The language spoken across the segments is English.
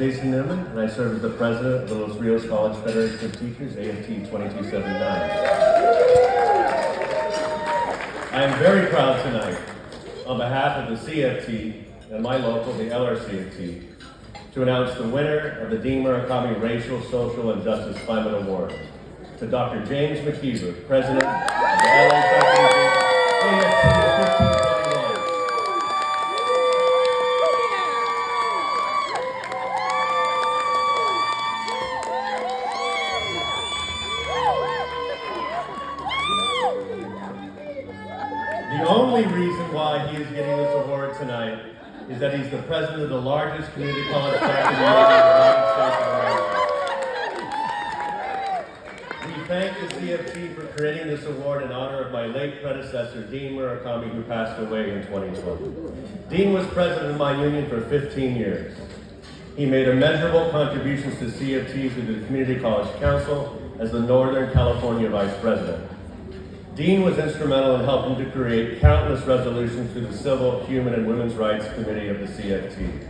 Jason Newman, and I serve as the president of the Los Rios College Federation of Teachers, AFT 2279. I am very proud tonight, on behalf of the CFT and my local, the LRCFT, to announce the winner of the Dean Murakami Racial, Social, and Justice Climate Award to Dr. James McKeever, president of the LA Faculty AFT 1521. The only reason why he is getting this award tonight is that he's the president of the largest community college faculty union in the United States of America. We thank the CFT for creating this award in honor of my late predecessor, Dean Murakami, who passed away in 2020. Dean was president of my union for 15 years. He made immeasurable contributions to CFT through the Community College Council as the Northern California Vice President. Dean was instrumental in helping to create countless resolutions through the Civil, Human, and Women's Rights Committee of the CFT.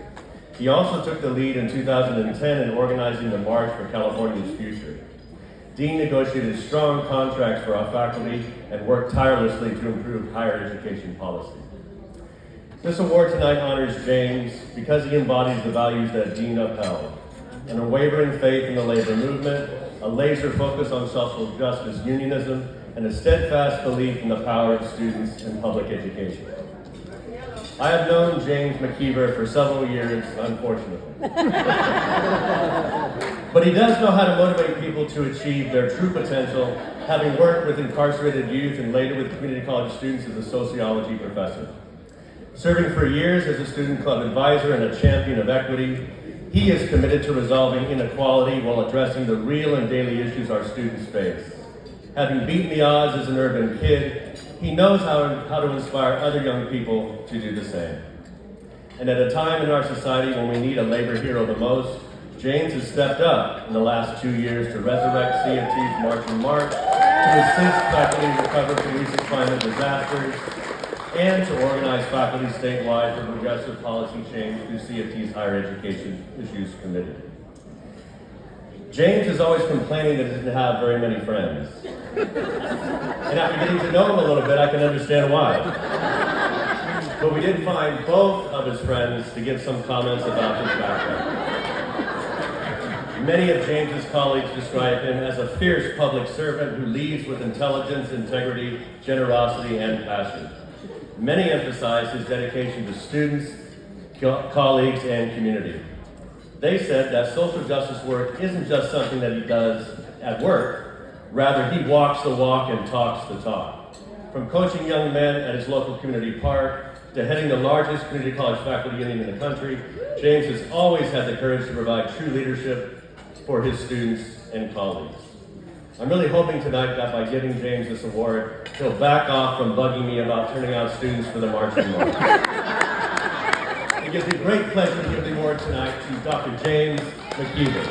He also took the lead in 2010 in organizing the March for California's Future. Dean negotiated strong contracts for our faculty and worked tirelessly to improve higher education policy. This award tonight honors James because he embodies the values that Dean upheld: an unwavering faith in the labor movement, a laser focus on social justice unionism, and a steadfast belief in the power of students and public education. I have known James McKeever for several years, unfortunately. But he does know how to motivate people to achieve their true potential, having worked with incarcerated youth and later with community college students as a sociology professor. Serving for years as a student club advisor and a champion of equity, he is committed to resolving inequality while addressing the real and daily issues our students face. Having beaten the odds as an urban kid, he knows how to inspire other young people to do the same. And at a time in our society when we need a labor hero the most, James has stepped up in the last 2 years to resurrect CFT's March and March, to assist faculty recover from recent climate disasters, and to organize faculty statewide for progressive policy change through CFT's Higher Education Issues Committee. James is always complaining that he doesn't have very many friends. And after getting to know him a little bit, I can understand why. But we did find both of his friends to give some comments about his background. Many of James's colleagues describe him as a fierce public servant who leads with intelligence, integrity, generosity, and passion. Many emphasize his dedication to students, colleagues, and community. They said that social justice work isn't just something that he does at work, rather he walks the walk and talks the talk. From coaching young men at his local community park to heading the largest community college faculty union in the country, James has always had the courage to provide true leadership for his students and colleagues. I'm really hoping tonight that by giving James this award, he'll back off from bugging me about turning out students for the March and March. It gives me great pleasure to give the award tonight to Dr. James McKeever.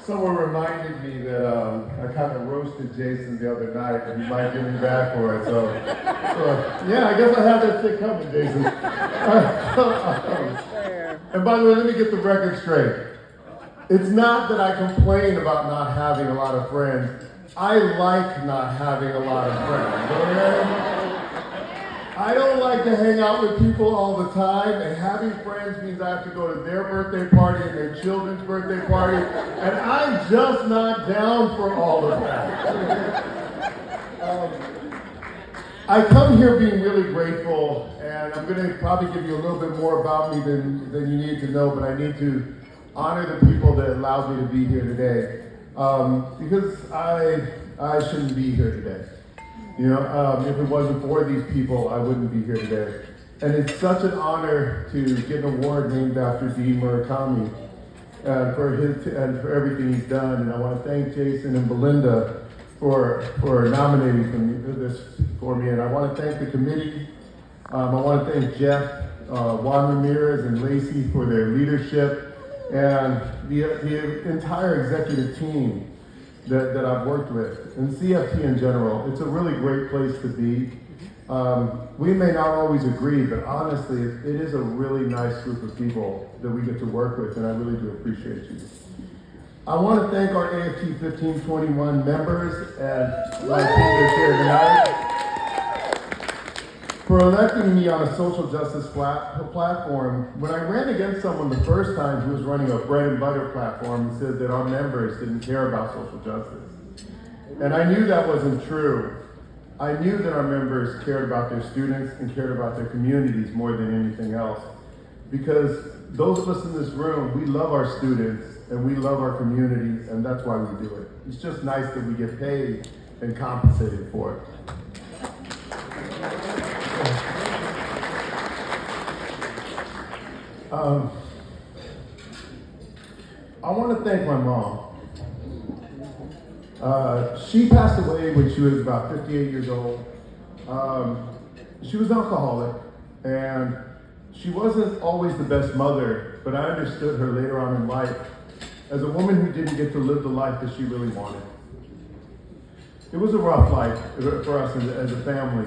Someone reminded me that I kind of roasted Jason the other night, and he might get me back for it. So yeah, I guess I have that shit coming, Jason. And by the way, let me get the record straight. It's not that I complain about not having a lot of friends. I like not having a lot of friends. Okay? I don't like to hang out with people all the time, and having friends means I have to go to their birthday party and their children's birthday party, and I'm just not down for all of that. I come here being really grateful, and I'm going to probably give you a little bit more about me than you need to know, but I need to honor the people that allowed me to be here today, because I shouldn't be here today. You know, if it wasn't for these people, I wouldn't be here today. And it's such an honor to get an award named after Dean Murakami. and for everything he's done. And I want to thank Jason and Belinda for nominating this for me. And I want to thank the committee. I want to thank Jeff, Juan Ramirez, and Lacey for their leadership, and the entire executive team that I've worked with, and CFT in general. It's a really great place to be. We may not always agree, but honestly, it is a really nice group of people that we get to work with, and I really do appreciate you. I want to thank our AFT 1521 members and my team that's here tonight for electing me on a social justice platform. When I ran against someone the first time who was running a bread and butter platform and said that our members didn't care about social justice. And I knew that wasn't true. I knew that our members cared about their students and cared about their communities more than anything else. Because those of us in this room, we love our students and we love our communities, and that's why we do it. It's just nice that we get paid and compensated for it. I want to thank my mom. She passed away when she was about 58 years old. She was an alcoholic, and she wasn't always the best mother, but I understood her later on in life as a woman who didn't get to live the life that she really wanted. It was a rough life for us as a family,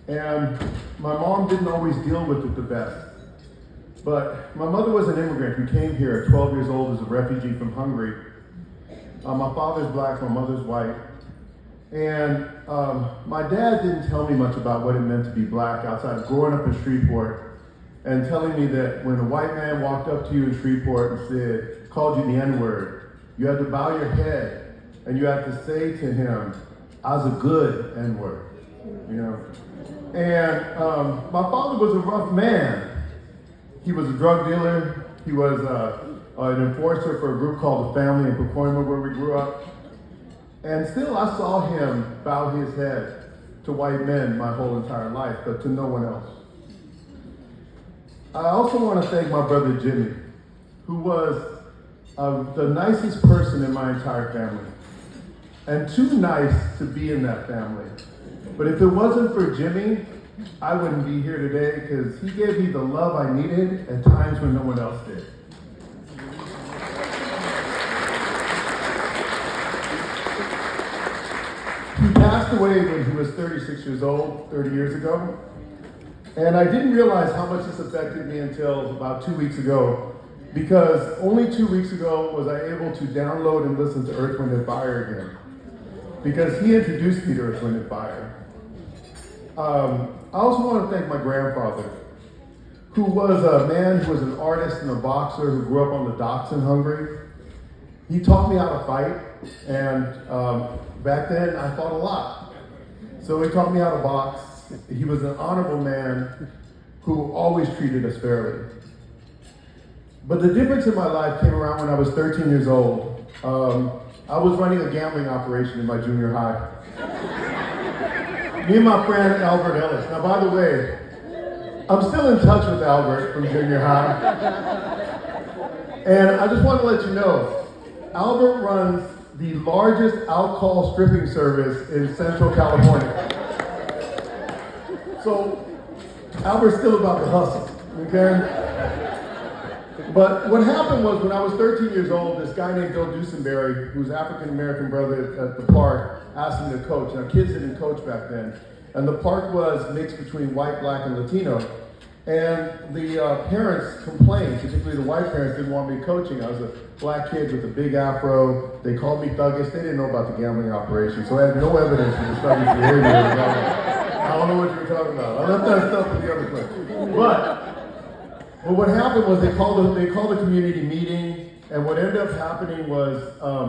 and my mom didn't always deal with it the best. But my mother was an immigrant who came here at 12 years old as a refugee from Hungary. My father's black, my mother's white. And my dad didn't tell me much about what it meant to be black outside of growing up in Shreveport and telling me that when a white man walked up to you in Shreveport and said, called you the N-word, you had to bow your head and you had to say to him, I was a good N-word, you know. And my father was a rough man. He was a drug dealer. He was an enforcer for a group called The Family in Pacoima, where we grew up. And still, I saw him bow his head to white men my whole entire life, but to no one else. I also want to thank my brother Jimmy, who was the nicest person in my entire family, and too nice to be in that family. But if it wasn't for Jimmy, I wouldn't be here today, because he gave me the love I needed at times when no one else did. He passed away when he was 36 years old, 30 years ago. And I didn't realize how much this affected me until about 2 weeks ago, because only 2 weeks ago was I able to download and listen to Earth, Wind, and Fire again, because he introduced me to Earth, Wind, and Fire. I also want to thank my grandfather, who was a man who was an artist and a boxer who grew up on the docks in Hungary. He taught me how to fight, and back then I fought a lot. So he taught me how to box. He was an honorable man who always treated us fairly. But the difference in my life came around when I was 13 years old. I was running a gambling operation in my junior high. Me and my friend Albert Ellis. Now, by the way, I'm still in touch with Albert from junior high. And I just want to let you know, Albert runs the largest alcohol stripping service in Central California. So, Albert's still about the hustle, okay? But what happened was, when I was 13 years old, this guy named Bill Dusenberry, who's African-American brother at the park, asked me to coach. Now, kids didn't coach back then. And the park was mixed between white, black, and Latino. And the parents complained, particularly the white parents didn't want me coaching. I was a black kid with a big afro. They called me thuggish. They didn't know about the gambling operation, so I had no evidence of the thuggish behavior. I don't know what you were talking about. I left that stuff in the other place. But what happened was they called a community meeting, and what ended up happening was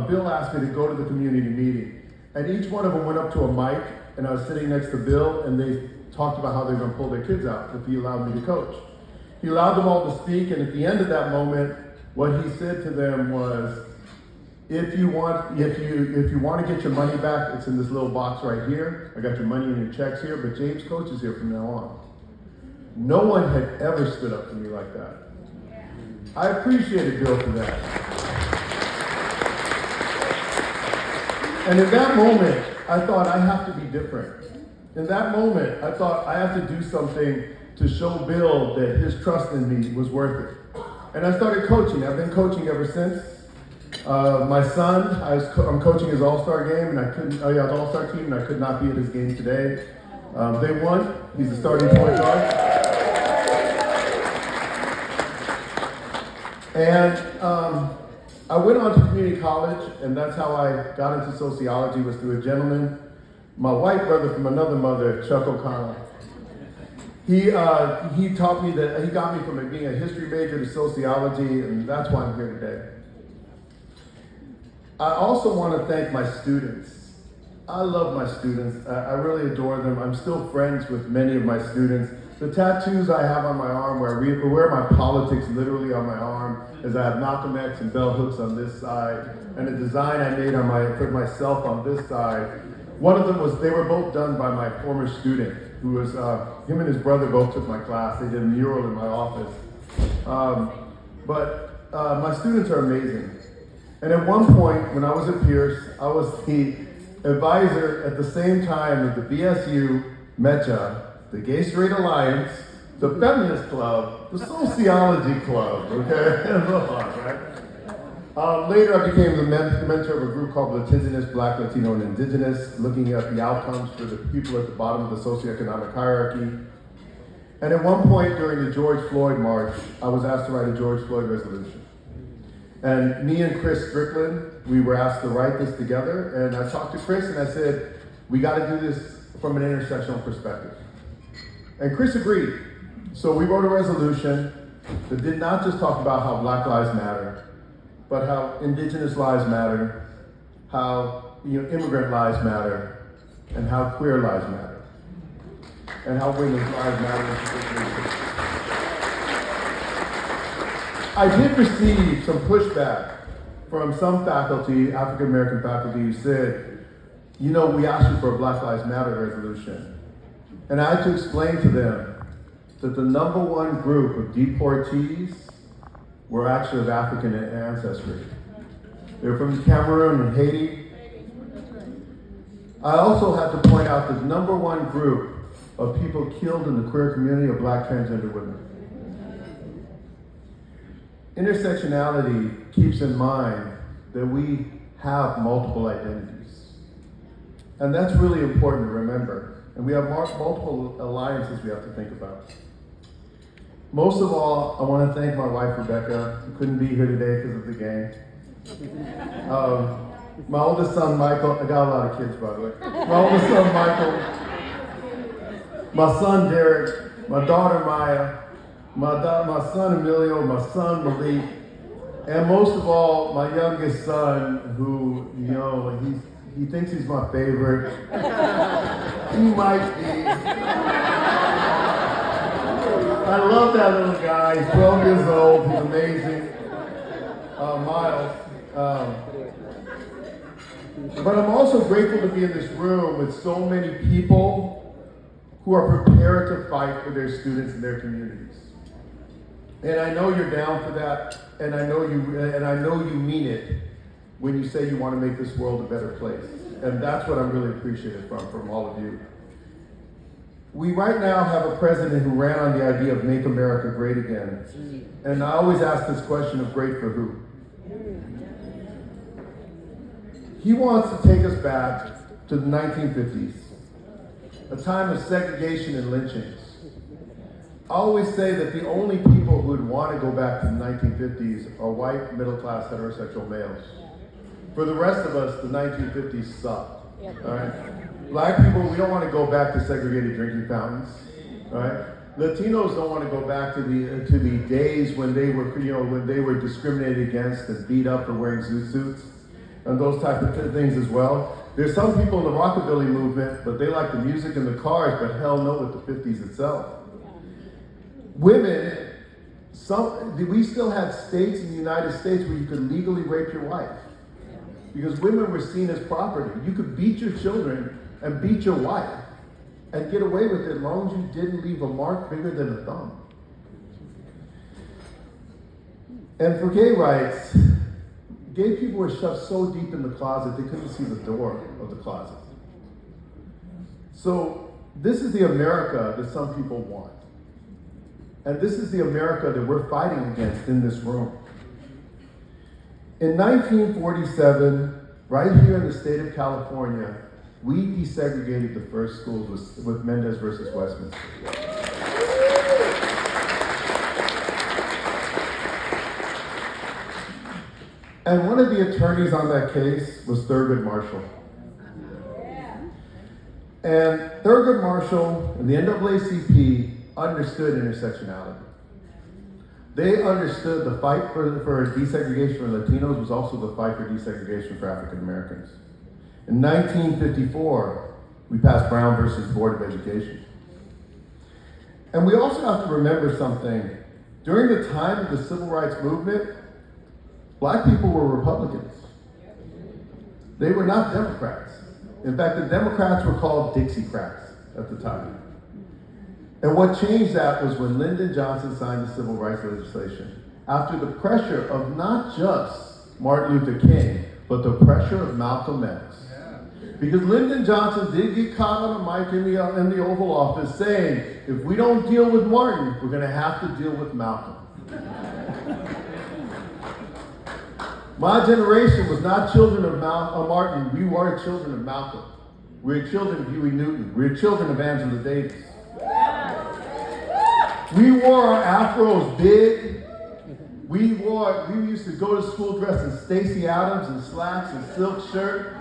Bill asked me to go to the community meeting. And each one of them went up to a mic, and I was sitting next to Bill, and they talked about how they were going to pull their kids out if he allowed me to coach. He allowed them all to speak, and at the end of that moment, what he said to them was, if you want to get your money back, it's in this little box right here. I got your money and your checks here, but James coaches here from now on. No one had ever stood up to me like that. I appreciated Bill for that. And in that moment, I thought I have to be different. In that moment, I thought I have to do something to show Bill that his trust in me was worth it. And I started coaching. I've been coaching ever since. My son, I'm coaching his all-star game, and his all-star team, and I could not be at his game today. They won. He's the starting point guard. And I went on to community college, and that's how I got into sociology, was through a gentleman, my white brother from another mother, Chuck O'Connell. He taught me that, he got me from being a history major to sociology, and that's why I'm here today. I also want to thank my students. I love my students. I really adore them. I'm still friends with many of my students. The tattoos I have on my arm, where I wear my politics literally on my arm, is I have Malcolm X and bell hooks on this side, and a design I made for myself on this side. One of them they were both done by my former student, who was, him and his brother both took my class. They did a mural in my office. My students are amazing. And at one point, when I was at Pierce, I was the advisor at the same time of the BSU, MECHA, the Gay Straight Alliance, the Feminist Club, the Sociology Club, okay? And so on, right? Later, I became the mentor of a group called Latinos, Black, Latino, and Indigenous, looking at the outcomes for the people at the bottom of the socioeconomic hierarchy. And at one point during the George Floyd March, I was asked to write a George Floyd resolution. And me and Chris Strickland, we were asked to write this together, and I talked to Chris and I said, we got to do this from an intersectional perspective. And Chris agreed. So we wrote a resolution that did not just talk about how Black lives matter, but how Indigenous lives matter, how immigrant lives matter, and how queer lives matter, and how women's lives matter. I did receive some pushback from some faculty, African American faculty, who said, we asked you for a Black Lives Matter resolution. And I had to explain to them that the number one group of deportees were actually of African ancestry. They were from Cameroon and Haiti. I also had to point out that the number one group of people killed in the queer community are Black transgender women. Intersectionality keeps in mind that we have multiple identities. And that's really important to remember. And we have multiple alliances we have to think about. Most of all, I want to thank my wife, Rebecca, who couldn't be here today because of the game. My oldest son, Michael, I got a lot of kids, by the way. My oldest son, Michael, my son, Derek, my daughter, Maya, my son, Emilio, my son, Malik, and most of all, my youngest son, who, he thinks he's my favorite. He might be. I love that little guy. He's 12 years old. He's amazing. Miles. But I'm also grateful to be in this room with so many people who are prepared to fight for their students and their communities. And I know you're down for that, and I know you mean it when you say you want to make this world a better place. And that's what I'm really appreciative from all of you. We right now have a president who ran on the idea of make America great again. And I always ask this question of great for who? He wants to take us back to the 1950s, a time of segregation and lynchings. I always say that the only people who would want to go back to the 1950s are white, middle-class, heterosexual males. For the rest of us, the 1950s sucked. Yep. All right? Black people, we don't want to go back to segregated drinking fountains. All right? Latinos don't want to go back to the days when they were discriminated against and beat up for wearing zoot suits and those type of things as well. There's some people in the rockabilly movement, but they like the music and the cars, but hell no with the 50s itself. Women, we still had states in the United States where you could legally rape your wife because women were seen as property. You could beat your children and beat your wife and get away with it as long as you didn't leave a mark bigger than a thumb. And for gay rights, gay people were shoved so deep in the closet they couldn't see the door of the closet. So this is the America that some people want. And this is the America that we're fighting against in this room. In 1947, right here in the state of California, we desegregated the first schools with Mendez versus Westminster. And one of the attorneys on that case was Thurgood Marshall. And Thurgood Marshall and the NAACP understood intersectionality. They understood the fight for desegregation for Latinos was also the fight for desegregation for African Americans. In 1954, we passed Brown versus Board of Education. And we also have to remember something. During the time of the Civil Rights Movement, Black people were Republicans. They were not Democrats. In fact, the Democrats were called Dixiecrats at the time. And what changed that was when Lyndon Johnson signed the civil rights legislation, after the pressure of not just Martin Luther King, but the pressure of Malcolm X. Because Lyndon Johnson did get caught on a mic in the Oval Office saying, if we don't deal with Martin, we're going to have to deal with Malcolm. My generation was not children of Martin, we were children of Malcolm. We were children of Huey Newton. We were children of Angela Davis. We wore our afros big. We used to go to school dressed in Stacey Adams and slacks and silk shirt.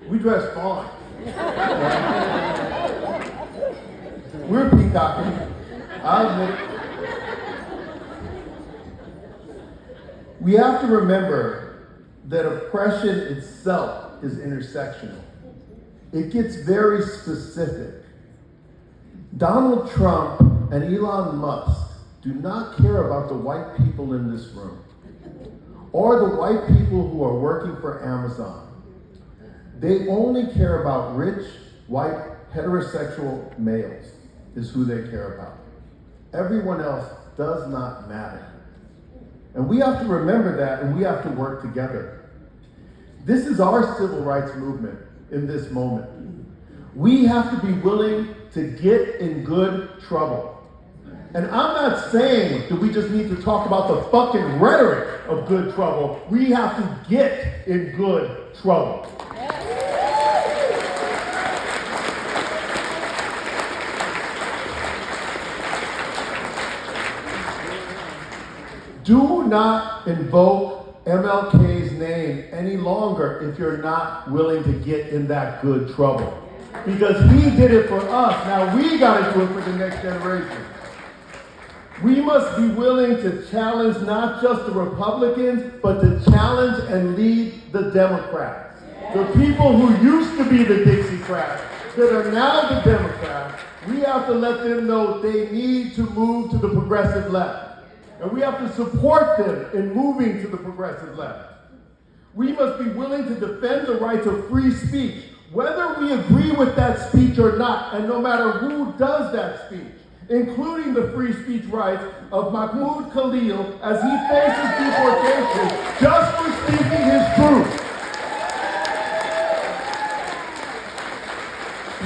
We dressed fine. We're peacocking. I'll admit it. We have to remember that oppression itself is intersectional. It gets very specific. Donald Trump and Elon Musk do not care about the white people in this room or the white people who are working for Amazon. They only care about rich, white, heterosexual males is who they care about. Everyone else does not matter. And we have to remember that, and we have to work together. This is our civil rights movement in this moment. We have to be willing to get in good trouble. And I'm not saying that we just need to talk about the fucking rhetoric of good trouble. We have to get in good trouble. Do not invoke MLK's name any longer if you're not willing to get in that good trouble. Because he did it for us. Now we got to do it for the next generation. We must be willing to challenge not just the Republicans, but to challenge and lead the Democrats. The people who used to be the Dixiecrats, that are now the Democrats, we have to let them know they need to move to the progressive left. And we have to support them in moving to the progressive left. We must be willing to defend the rights of free speech, whether we agree with that speech or not, and no matter who does that speech, including the free speech rights of Mahmoud Khalil as he faces deportation just for speaking his truth.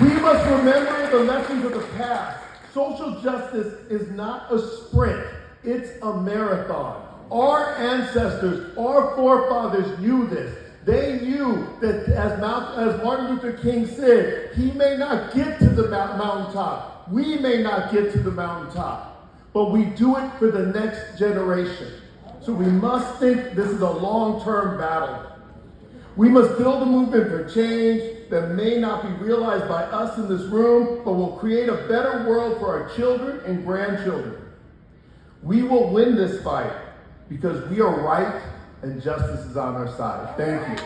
We must remember the lessons of the past. Social justice is not a sprint, it's a marathon. Our ancestors, our forefathers knew this. They knew that as Martin Luther King said, he may not get to the mountaintop. We may not get to the mountaintop, but we do it for the next generation. So we must think this is a long-term battle. We must build a movement for change that may not be realized by us in this room, but will create a better world for our children and grandchildren. We will win this fight because we are right and justice is on our side. Thank you.